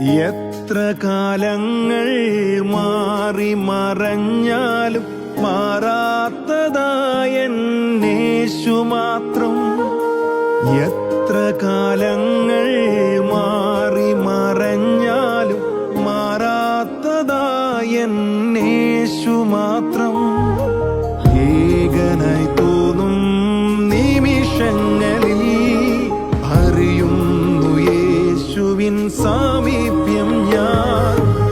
എത്ര കാലങ്ങൾ മാറി മറഞ്ഞാലും മാറാത്തതായേശു മാത്രം. എത്ര കാലങ്ങൾ മാറി മറഞ്ഞാലും മാറാത്തതായേശു മാത്രം. ഏകനായി തോന്നും നിമിഷങ്ങളിൽ അറിയുന്നു യേശുവിൻ സാമീപ്യം ഞാൻ.